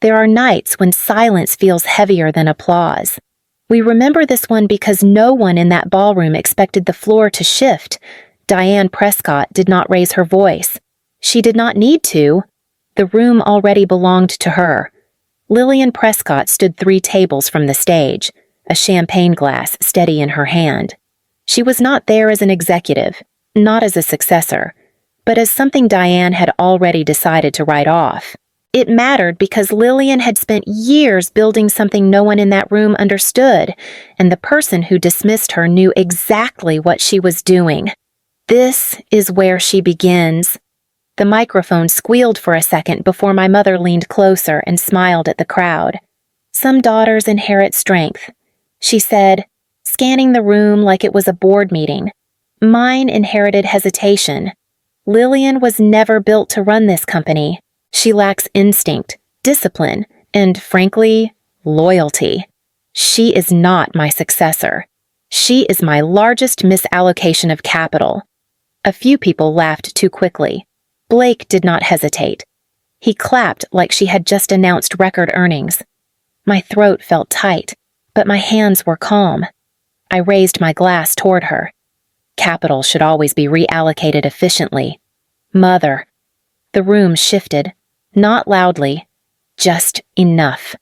There are nights when silence feels heavier than applause. We remember this one because no one in that ballroom expected the floor to shift. Diane Prescott did not raise her voice. She did not need to. The room already belonged to her. Lillian Prescott stood 3 tables from the stage, a champagne glass steady in her hand. She was not there as an executive, not as a successor, but as something Diane had already decided to write off. It mattered because Lillian had spent years building something no one in that room understood, and the person who dismissed her knew exactly what she was doing. This is where she begins. The microphone squealed for a second before my mother leaned closer and smiled at the crowd. Some daughters inherit strength, she said, scanning the room like it was a board meeting. Mine inherited hesitation. Lillian was never built to run this company. She lacks instinct, discipline, and, frankly, loyalty. She is not my successor. She is my largest misallocation of capital. A few people laughed too quickly. Blake did not hesitate. He clapped like she had just announced record earnings. My throat felt tight, but my hands were calm. I raised my glass toward her. Capital should always be reallocated efficiently. Mother. The room shifted. Not loudly, just enough.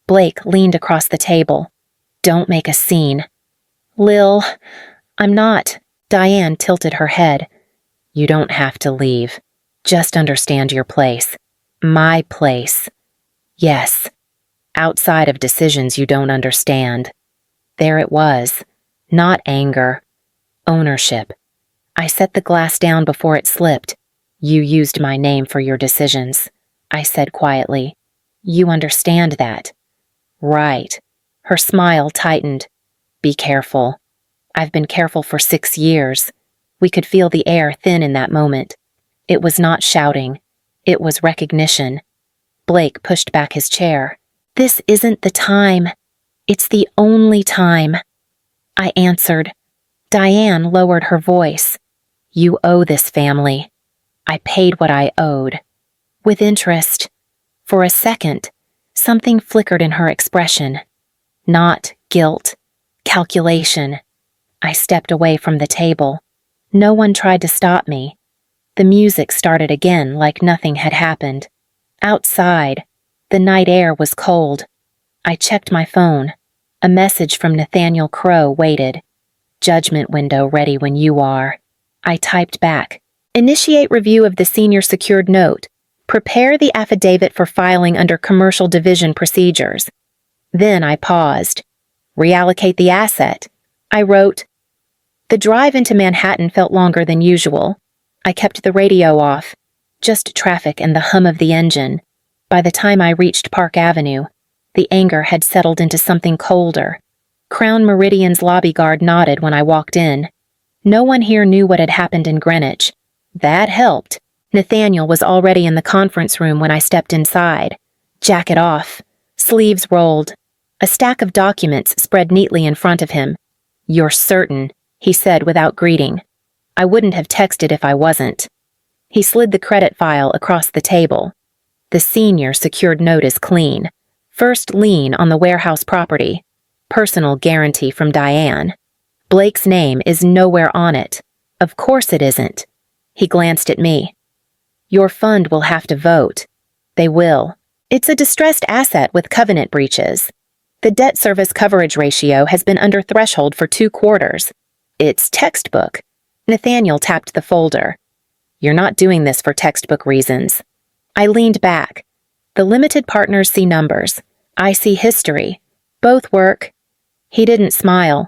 Blake leaned across the table. Don't make a scene. Lil, I'm not. Diane tilted her head. You don't have to leave. Just understand your place. My place. Yes. Outside of decisions you don't understand. There it was. Not anger. Ownership. I set the glass down before it slipped. You used my name for your decisions. I said quietly. You understand that. Right. Her smile tightened. Be careful. I've been careful for 6 years. We could feel the air thin in that moment. It was not shouting. It was recognition. Blake pushed back his chair. This isn't the time. It's the only time. I answered. Diane lowered her voice. You owe this family. I paid what I owed. With interest. For a second, something flickered in her expression. Not guilt. Calculation. I stepped away from the table. No one tried to stop me. The music started again like nothing had happened. Outside, the night air was cold. I checked my phone. A message from Nathaniel Crow waited. Judgment window ready when you are. I typed back. Initiate review of the senior secured note. Prepare the affidavit for filing under commercial division procedures. Then I paused. Reallocate the asset. I wrote. The drive into Manhattan felt longer than usual. I kept the radio off. Just traffic and the hum of the engine. By the time I reached Park Avenue, the anger had settled into something colder. Crown Meridian's lobby guard nodded when I walked in. No one here knew what had happened in Greenwich. That helped. Nathaniel was already in the conference room when I stepped inside. Jacket off. Sleeves rolled. A stack of documents spread neatly in front of him. You're certain, he said without greeting. I wouldn't have texted if I wasn't. He slid the credit file across the table. The senior secured note is clean. First lien on the warehouse property. Personal guarantee from Diane. Blake's name is nowhere on it. Of course it isn't. He glanced at me. Your fund will have to vote. They will. It's a distressed asset with covenant breaches. The debt service coverage ratio has been under threshold for 2 quarters. It's textbook. Nathaniel tapped the folder. You're not doing this for textbook reasons. I leaned back. The limited partners see numbers. I see history. Both work. He didn't smile.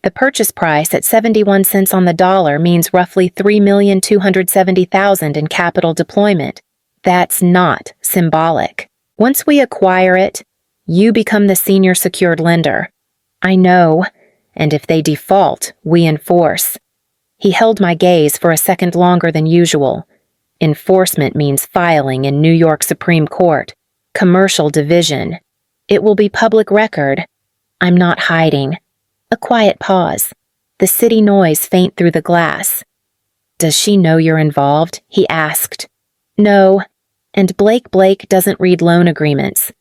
The purchase price at 71 cents on the dollar means roughly $3,270,000 in capital deployment. That's not symbolic. Once we acquire it, you become the senior secured lender. I know, and if they default, we enforce. He held my gaze for a second longer than usual. Enforcement means filing in New York Supreme Court. Commercial division. It will be public record. I'm not hiding. A quiet pause. The city noise faint through the glass. Does she know you're involved? He asked. No. And Blake doesn't read loan agreements.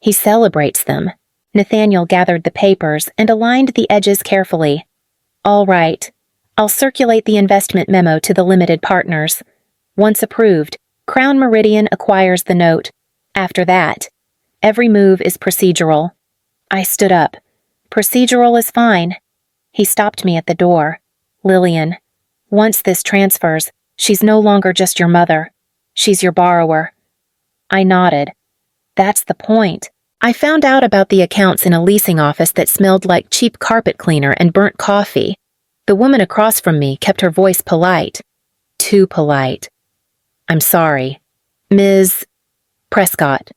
He celebrates them. Nathaniel gathered the papers and aligned the edges carefully. All right. I'll circulate the investment memo to the limited partners. Once approved, Crown Meridian acquires the note. After that, every move is procedural. I stood up. Procedural is fine. He stopped me at the door. Lillian, once this transfers, she's no longer just your mother. She's your borrower. I nodded. That's the point. I found out about the accounts in a leasing office that smelled like cheap carpet cleaner and burnt coffee. The woman across from me kept her voice polite. Too polite. I'm sorry. Ms. Prescott.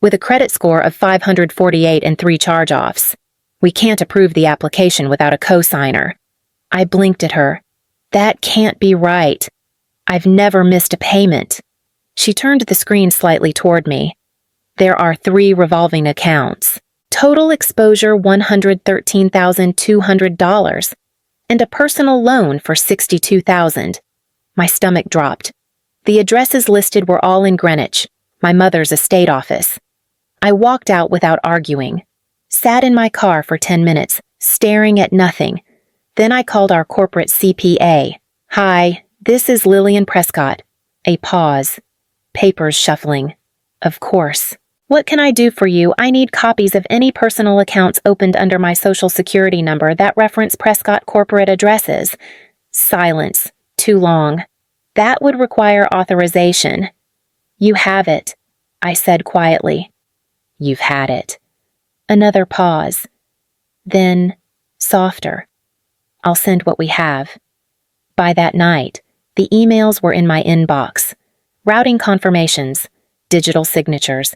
With a credit score of 548 and 3 charge-offs. We can't approve the application without a co-signer. I blinked at her. That can't be right. I've never missed a payment. She turned the screen slightly toward me. There are 3 revolving accounts. Total exposure $113,200. And a personal loan for $62,000. My stomach dropped. The addresses listed were all in Greenwich, my mother's estate office. I walked out without arguing. Sat in my car for 10 minutes, staring at nothing. Then I called our corporate CPA. Hi, this is Lillian Prescott. A pause. Papers shuffling. Of course. What can I do for you? I need copies of any personal accounts opened under my social security number that reference Prescott corporate addresses. Silence. Too long. That would require authorization. You have it, I said quietly. You've had it. Another pause. Then, softer. I'll send what we have. By that night, the emails were in my inbox. Routing confirmations, digital signatures.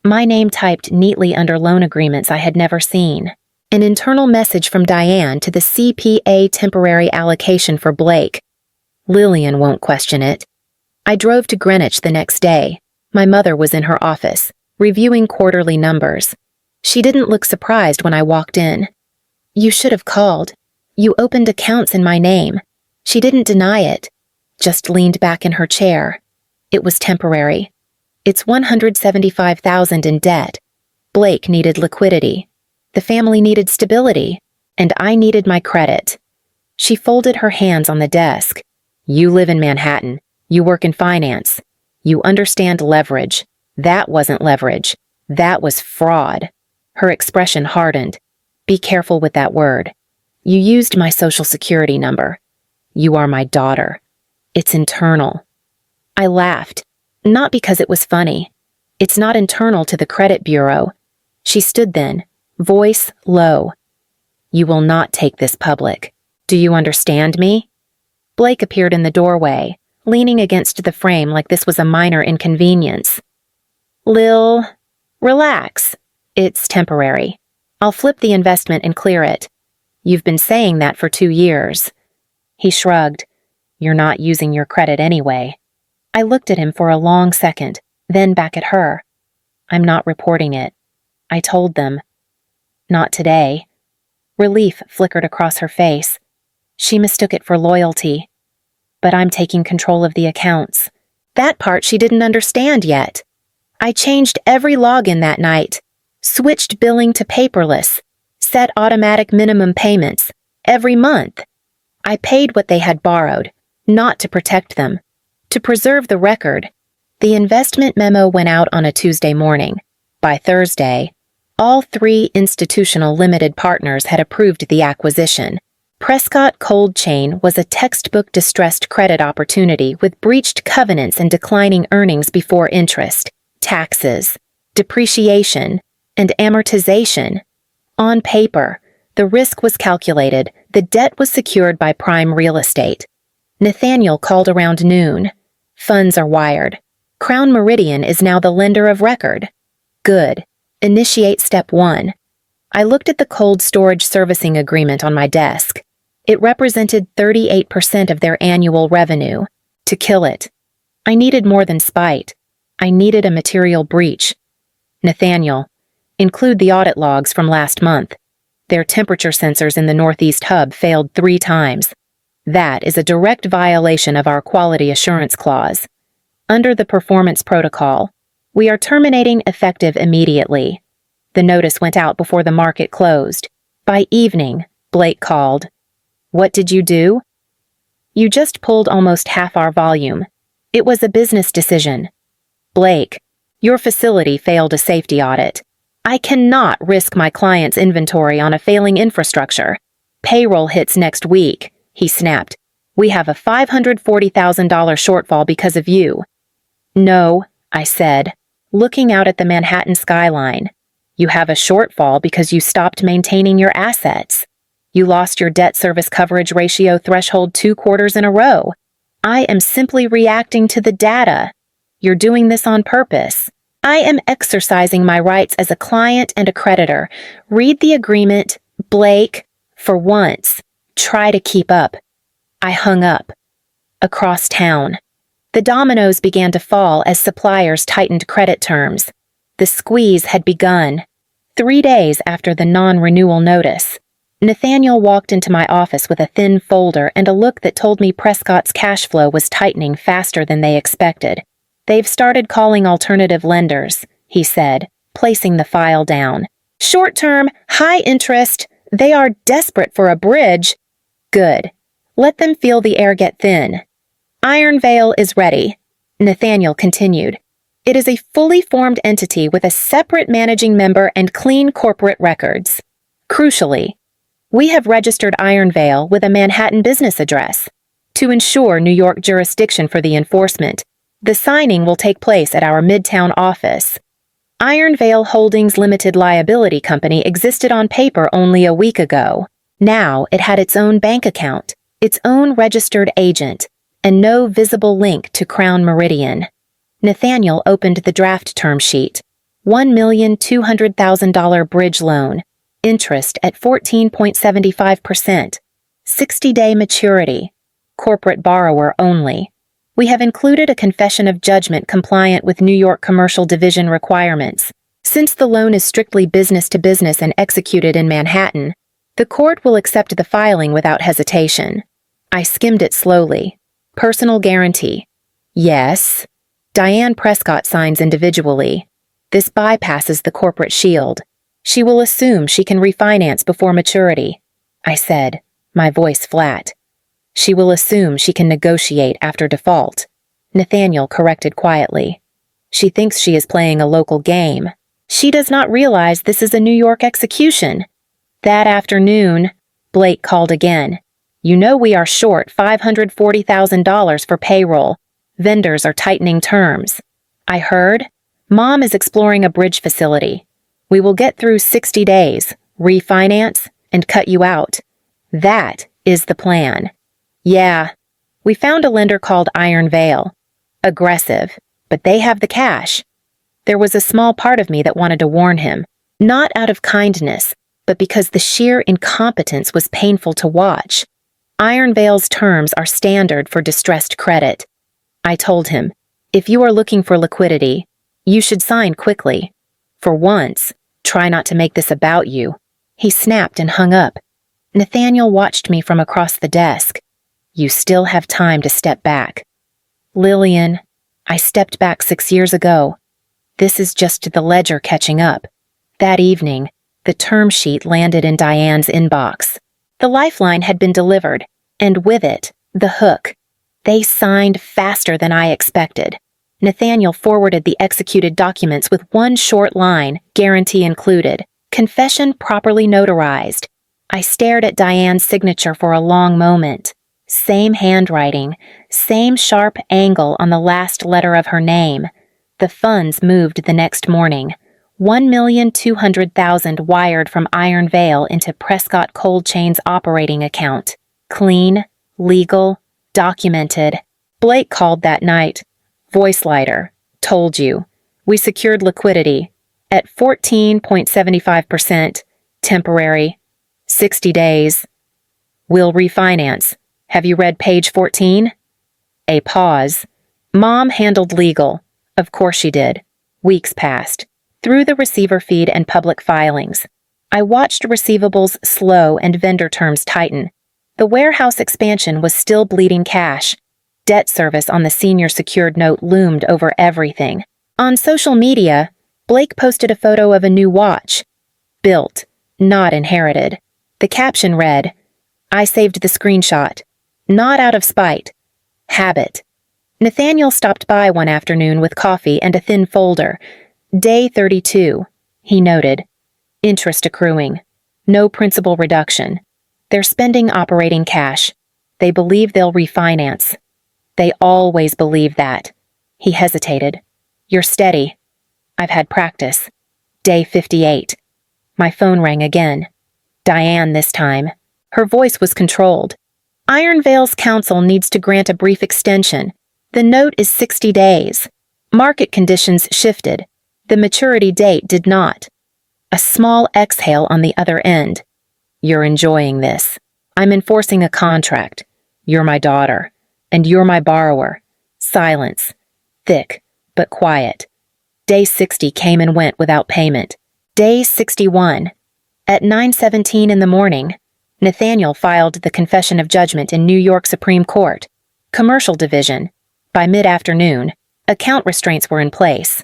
My name typed neatly under loan agreements I had never seen. An internal message from Diane to the CPA temporary allocation for Blake. Lillian won't question it. I drove to Greenwich the next day. My mother was in her office, reviewing quarterly numbers. She didn't look surprised when I walked in. You should have called. You opened accounts in my name. She didn't deny it, just leaned back in her chair. It was temporary. It's $175,000 in debt. Blake needed liquidity. The family needed stability, and I needed my credit. She folded her hands on the desk. You live in Manhattan. You work in finance. You understand leverage. That wasn't leverage. That was fraud. Her expression hardened. Be careful with that word. You used my social security number. You are my daughter. It's internal. I laughed. Not because it was funny. It's not internal to the credit bureau. She stood then, voice low. You will not take this public. Do you understand me? Blake appeared in the doorway, leaning against the frame like this was a minor inconvenience. Lil, relax. It's temporary. I'll flip the investment and clear it. You've been saying that for 2 years. He shrugged. You're not using your credit anyway. I looked at him for a long second, then back at her. I'm not reporting it. I told them. Not today. Relief flickered across her face. She mistook it for loyalty. But I'm taking control of the accounts. That part she didn't understand yet. I changed every login that night, switched billing to paperless, set automatic minimum payments, every month. I paid what they had borrowed, not to protect them. To preserve the record, the investment memo went out on a Tuesday morning. By Thursday, all 3 institutional limited partners had approved the acquisition. Prescott Cold Chain was a textbook distressed credit opportunity with breached covenants and declining earnings before interest, taxes, depreciation, and amortization. On paper, the risk was calculated, the debt was secured by prime real estate. Nathaniel called around noon. Funds are wired. Crown Meridian is now the lender of record. Good. Initiate step 1. I looked at the cold storage servicing agreement on my desk. It represented 38% of their annual revenue. To kill it. I needed more than spite. I needed a material breach. Nathaniel, include the audit logs from last month. Their temperature sensors in the Northeast hub failed 3 times. That is a direct violation of our quality assurance clause. Under the performance protocol, we are terminating effective immediately. The notice went out before the market closed. By evening, Blake called. "What did you do?" "You just pulled almost half our volume. It was a business decision." "Blake, your facility failed a safety audit. I cannot risk my client's inventory on a failing infrastructure. Payroll hits next week," he snapped. "We have a $540,000 shortfall because of you." "No," I said, looking out at the Manhattan skyline. "You have a shortfall because you stopped maintaining your assets. You lost your debt service coverage ratio threshold 2 quarters in a row. I am simply reacting to the data. You're doing this on purpose. I am exercising my rights as a client and a creditor. Read the agreement, Blake. For once, try to keep up." I hung up. Across town, the dominoes began to fall as suppliers tightened credit terms. The squeeze had begun. 3 days after the non-renewal notice, Nathaniel walked into my office with a thin folder and a look that told me Prescott's cash flow was tightening faster than they expected. "They've started calling alternative lenders," he said, placing the file down. "Short-term, high interest. They are desperate for a bridge." "Good. Let them feel the air get thin." "Iron Vale is ready," Nathaniel continued. "It is a fully formed entity with a separate managing member and clean corporate records. Crucially, we have registered Iron Vale with a Manhattan business address. To ensure New York jurisdiction for the enforcement, the signing will take place at our Midtown office. Iron Vale Holdings Limited Liability Company existed on paper only a week ago. Now it had its own bank account, its own registered agent, and no visible link to Crown Meridian." Nathaniel opened the draft term sheet. $1,200,000 bridge loan, interest at 14.75%, 60-day maturity, corporate borrower only. We have included a confession of judgment compliant with New York Commercial Division requirements. Since the loan is strictly business-to-business and executed in Manhattan, the court will accept the filing without hesitation. I skimmed it slowly. Personal guarantee. Yes. Diane Prescott signs individually. This bypasses the corporate shield. She will assume she can refinance before maturity, I said, my voice flat. She will assume she can negotiate after default, Nathaniel corrected quietly. She thinks she is playing a local game. She does not realize this is a New York execution. That afternoon, Blake called again. "You know we are short $540,000 for payroll. Vendors are tightening terms." "I heard. Mom is exploring a bridge facility. We will get through 60 days, refinance, and cut you out. That is the plan." "Yeah. We found a lender called Iron Vale. Aggressive, but they have the cash." There was a small part of me that wanted to warn him, not out of kindness, but because the sheer incompetence was painful to watch. Iron Vale's terms are standard for distressed credit. I told him, "If you are looking for liquidity, you should sign quickly. For once, try not to make this about you." He snapped and hung up. Nathaniel watched me from across the desk. "You still have time to step back." "Lillian, I stepped back 6 years ago. This is just the ledger catching up." That evening, the term sheet landed in Diane's inbox. The lifeline had been delivered, and with it, the hook. They signed faster than I expected. Nathaniel forwarded the executed documents with one short line, guarantee included, confession properly notarized. I stared at Diane's signature for a long moment. Same handwriting, same sharp angle on the last letter of her name. The funds moved the next morning. $1,200,000 wired from Iron Vale into Prescott Cold Chain's operating account. Clean, legal, documented. Blake called that night. "Voice lighter. Told you. We secured liquidity. At 14.75%. Temporary. 60 days. We'll refinance. Have you read page 14? A pause. Mom handled legal. Of course she did. Weeks passed. Through the receiver feed and public filings, I watched receivables slow and vendor terms tighten. The warehouse expansion was still bleeding cash. Debt service on the senior secured note loomed over everything. On social media, Blake posted a photo of a new watch. Built, not inherited. The caption read, I saved the screenshot. Not out of spite. Habit. Nathaniel stopped by one afternoon with coffee and a thin folder. Day 32, he noted. Interest accruing. No principal reduction. They're spending operating cash. They believe they'll refinance. They always believe that. He hesitated. You're steady. I've had practice. Day 58. My phone rang again. Diane this time. Her voice was controlled. Iron Vale's counsel needs to grant a brief extension. The note is 60 days. Market conditions shifted. The maturity date did not. A small exhale on the other end. You're enjoying this. I'm enforcing a contract. You're my daughter. And you're my borrower. Silence. Thick, but quiet. Day 60 came and went without payment. Day 61. At 9:17 in the morning, Nathaniel filed the confession of judgment in New York Supreme Court, Commercial Division. By mid-afternoon, account restraints were in place.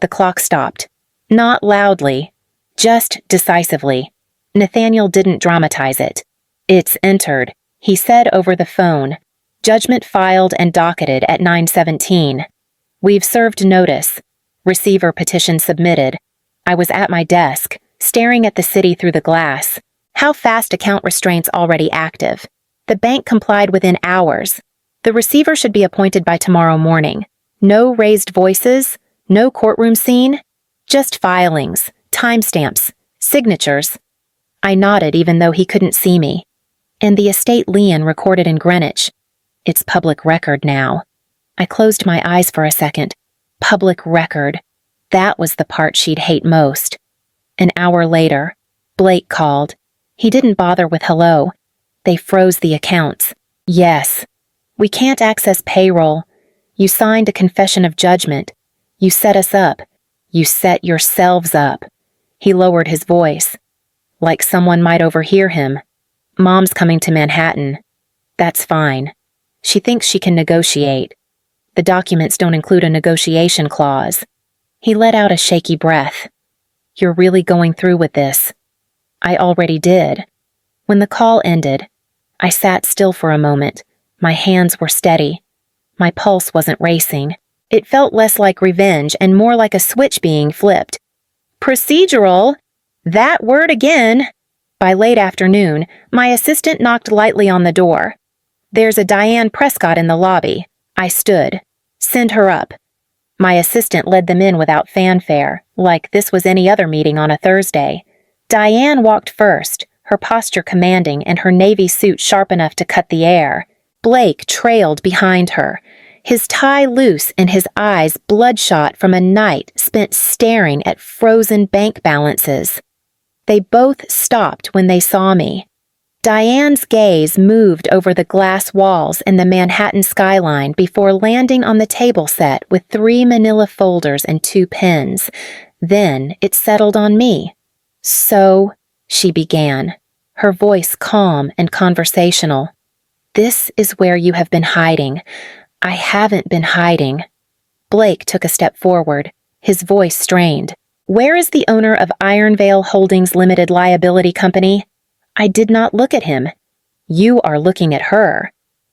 The clock stopped. Not loudly, just decisively. Nathaniel didn't dramatize it. It's entered, he said over the phone. Judgment filed and docketed at 9:17. We've served notice. Receiver petition submitted. I was at my desk, staring at the city through the glass. How fast account restraints already active. The bank complied within hours. The receiver should be appointed by tomorrow morning. No raised voices, no courtroom scene, just filings, timestamps, signatures. I nodded even though he couldn't see me. And the estate lien recorded in Greenwich. It's public record now. I closed my eyes for a second. Public record. That was the part she'd hate most. An hour later, Blake called. He didn't bother with hello. They froze the accounts. Yes. We can't access payroll. You signed a confession of judgment. You set us up. You set yourselves up. He lowered his voice. Like someone might overhear him. Mom's coming to Manhattan. That's fine. She thinks she can negotiate. The documents don't include a negotiation clause. He let out a shaky breath. You're really going through with this. I already did. When the call ended, I sat still for a moment. My hands were steady. My pulse wasn't racing. It felt less like revenge and more like a switch being flipped. Procedural! That word again! By late afternoon, my assistant knocked lightly on the door. There's a Diane Prescott in the lobby. I stood. Send her up. My assistant led them in without fanfare, like this was any other meeting on a Thursday. Diane walked first, her posture commanding and her navy suit sharp enough to cut the air. Blake trailed behind her, his tie loose and his eyes bloodshot from a night spent staring at frozen bank balances. They both stopped when they saw me. Diane's gaze moved over the glass walls and the Manhattan skyline before landing on the table set with 3 manila folders and 2 pens. Then it settled on me. So, she began, her voice calm and conversational. This is where you have been hiding. I haven't been hiding. Blake took a step forward, his voice strained. Where is the owner of Iron Vale Holdings Limited Liability Company? I did not look at him. You are looking at her.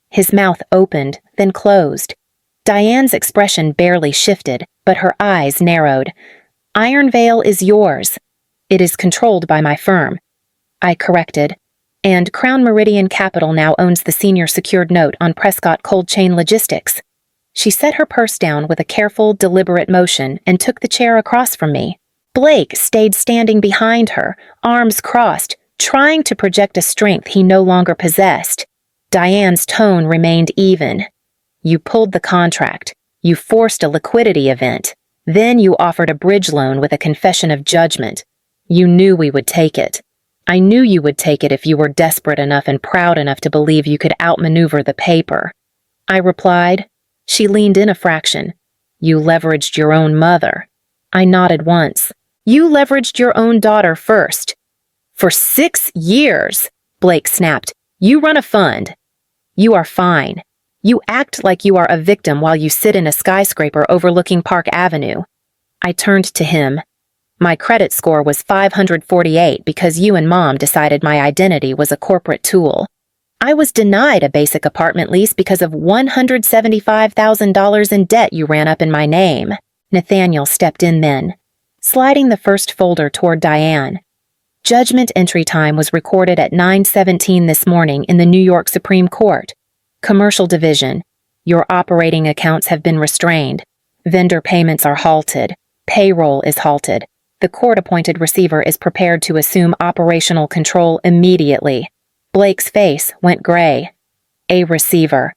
His mouth opened, then closed. Diane's expression barely shifted, but her eyes narrowed. Iron Vale is yours. It is controlled by my firm. I corrected. And Crown Meridian Capital now owns the senior secured note on Prescott Cold Chain Logistics. She set her purse down with a careful, deliberate motion and took the chair across from me. Blake stayed standing behind her, arms crossed, trying to project a strength he no longer possessed. Diane's tone remained even. You pulled the contract. You forced a liquidity event. Then you offered a bridge loan with a confession of judgment. You knew we would take it. I knew you would take it if you were desperate enough and proud enough to believe you could outmaneuver the paper. I replied. She leaned in a fraction. You leveraged your own mother. I nodded once. You leveraged your own daughter first. For 6 years, Blake snapped. You run a fund. You are fine. You act like you are a victim while you sit in a skyscraper overlooking Park Avenue. I turned to him. My credit score was 548 because you and Mom decided my identity was a corporate tool. I was denied a basic apartment lease because of $175,000 in debt you ran up in my name. Nathaniel stepped in then, sliding the first folder toward Diane. Judgment entry time was recorded at 9:17 this morning in the New York Supreme Court. Commercial Division. Your operating accounts have been restrained. Vendor payments are halted. Payroll is halted. The court-appointed receiver is prepared to assume operational control immediately. Blake's face went gray. A receiver.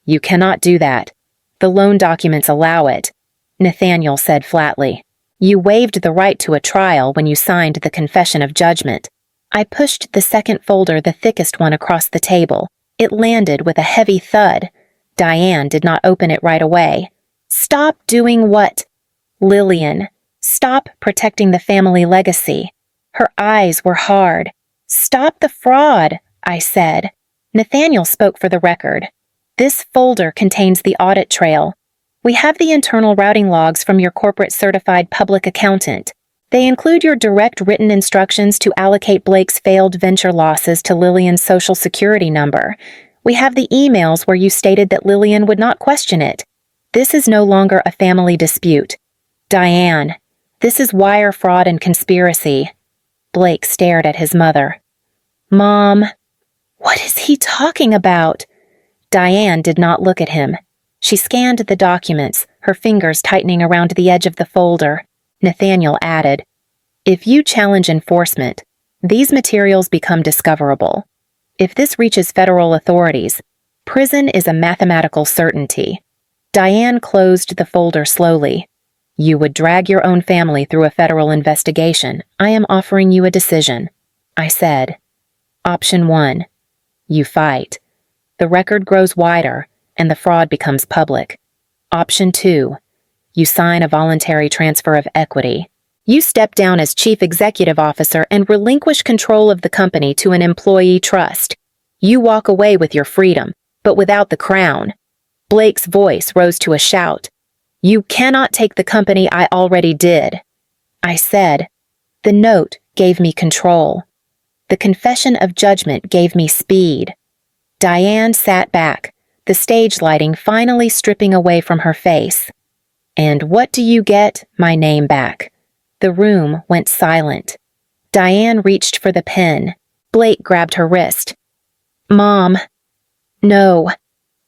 You cannot do that. The loan documents allow it, Nathaniel said flatly. You waived the right to a trial when you signed the confession of judgment. I pushed the second folder, the thickest one, across the table. It landed with a heavy thud. Diane did not open it right away. Stop doing what? Lillian. Stop protecting the family legacy. Her eyes were hard. Stop the fraud, I said. Nathaniel spoke for the record. This folder contains the audit trail. We have the internal routing logs from your corporate certified public accountant. They include your direct written instructions to allocate Blake's failed venture losses to Lillian's social security number. We have the emails where you stated that Lillian would not question it. This is no longer a family dispute. Diane, this is wire fraud and conspiracy. Blake stared at his mother. Mom, what is he talking about? Diane did not look at him. She scanned the documents, her fingers tightening around the edge of the folder. Nathaniel added, If you challenge enforcement, these materials become discoverable. If this reaches federal authorities, prison is a mathematical certainty. Diane closed the folder slowly. You would drag your own family through a federal investigation. I am offering you a decision. I said. Option 1. You fight. The record grows wider, and the fraud becomes public. Option 2. You sign a voluntary transfer of equity. You step down as chief executive officer and relinquish control of the company to an employee trust. You walk away with your freedom, but without the crown. Blake's voice rose to a shout. You cannot take the company I already did. I said. The note gave me control. The confession of judgment gave me speed. Diane sat back, the stage lighting finally stripping away from her face. And what do you get? My name back. The room went silent. Diane reached for the pen. Blake grabbed her wrist. Mom. No.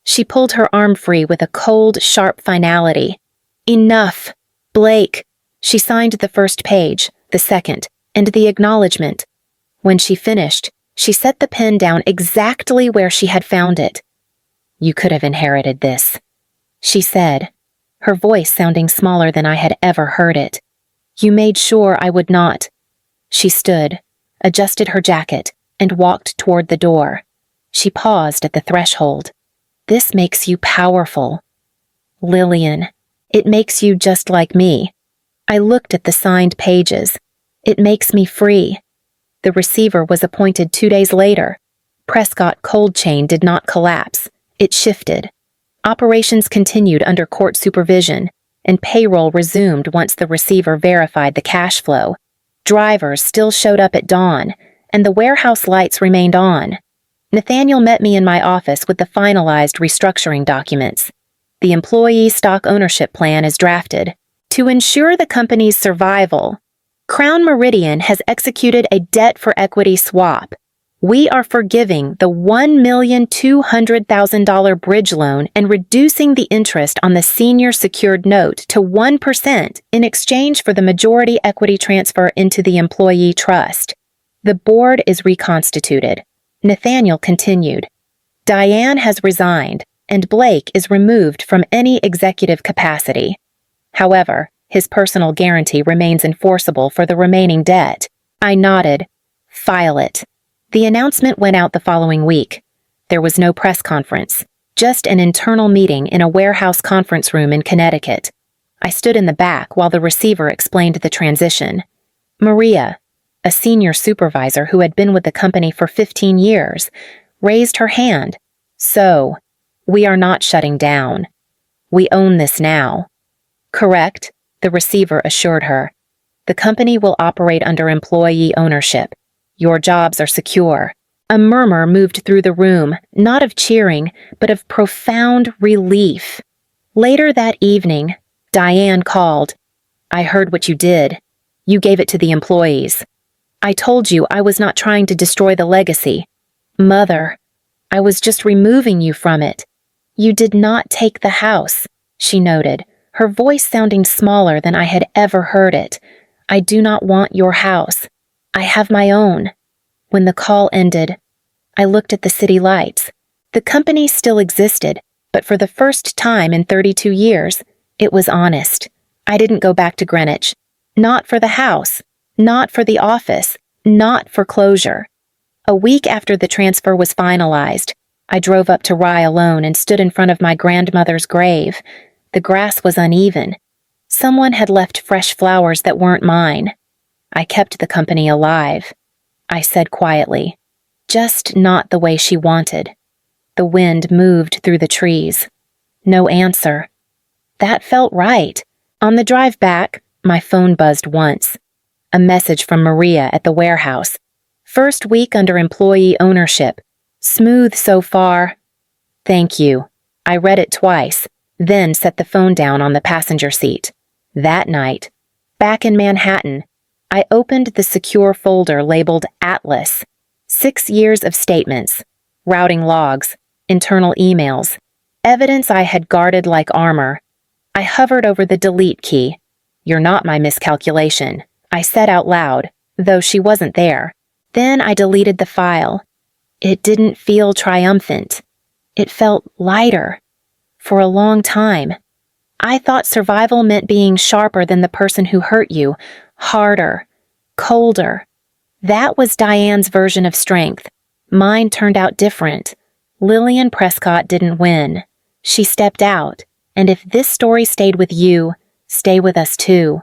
She pulled her arm free with a cold, sharp finality. Enough. Blake. She signed the first page, the second, and the acknowledgement. When she finished, she set the pen down exactly where she had found it. You could have inherited this, she said, her voice sounding smaller than I had ever heard it. You made sure I would not. She stood, adjusted her jacket, and walked toward the door. She paused at the threshold. This makes you powerful. Lillian, it makes you just like me. I looked at the signed pages. It makes me free. The receiver was appointed 2 days later. Prescott cold chain did not collapse. It shifted. Operations continued under court supervision, and payroll resumed once the receiver verified the cash flow. Drivers still showed up at dawn, and the warehouse lights remained on. Nathaniel met me in my office with the finalized restructuring documents. The employee stock ownership plan is drafted. To ensure the company's survival, Crown Meridian has executed a debt-for-equity swap. We are forgiving the $1,200,000 bridge loan and reducing the interest on the senior secured note to 1% in exchange for the majority equity transfer into the employee trust. The board is reconstituted. Nathaniel continued. Diane has resigned, and Blake is removed from any executive capacity. However, his personal guarantee remains enforceable for the remaining debt. I nodded. File it. The announcement went out the following week. There was no press conference, just an internal meeting in a warehouse conference room in Connecticut. I stood in the back while the receiver explained the transition. Maria, a senior supervisor who had been with the company for 15 years, raised her hand. So, we are not shutting down. We own this now. Correct, the receiver assured her. The company will operate under employee ownership. Your jobs are secure. A murmur moved through the room, not of cheering, but of profound relief. Later that evening, Diane called. I heard what you did. You gave it to the employees. I told you I was not trying to destroy the legacy. Mother, I was just removing you from it. You did not take the house, she noted, her voice sounding smaller than I had ever heard it. I do not want your house. I have my own. When the call ended, I looked at the city lights. The company still existed, but for the first time in 32 years, it was honest. I didn't go back to Greenwich. Not for the house. Not for the office. Not for closure. A week after the transfer was finalized, I drove up to Rye alone and stood in front of my grandmother's grave. The grass was uneven. Someone had left fresh flowers that weren't mine. I kept the company alive. I said quietly, just not the way she wanted. The wind moved through the trees. No answer. That felt right. On the drive back, my phone buzzed once. A message from Maria at the warehouse. First week under employee ownership. Smooth so far. Thank you. I read it twice, then set the phone down on the passenger seat. That night, back in Manhattan, I opened the secure folder labeled Atlas. 6 years of statements, routing logs, internal emails, evidence I had guarded like armor. I hovered over the delete key. You're not my miscalculation, I said out loud, though she wasn't there. Then I deleted the file. It didn't feel triumphant. It felt lighter. For a long time, I thought survival meant being sharper than the person who hurt you, harder, colder. That was Diane's version of strength. Mine turned out different. Lillian Prescott didn't win. She stepped out, and if this story stayed with you, stay with us too.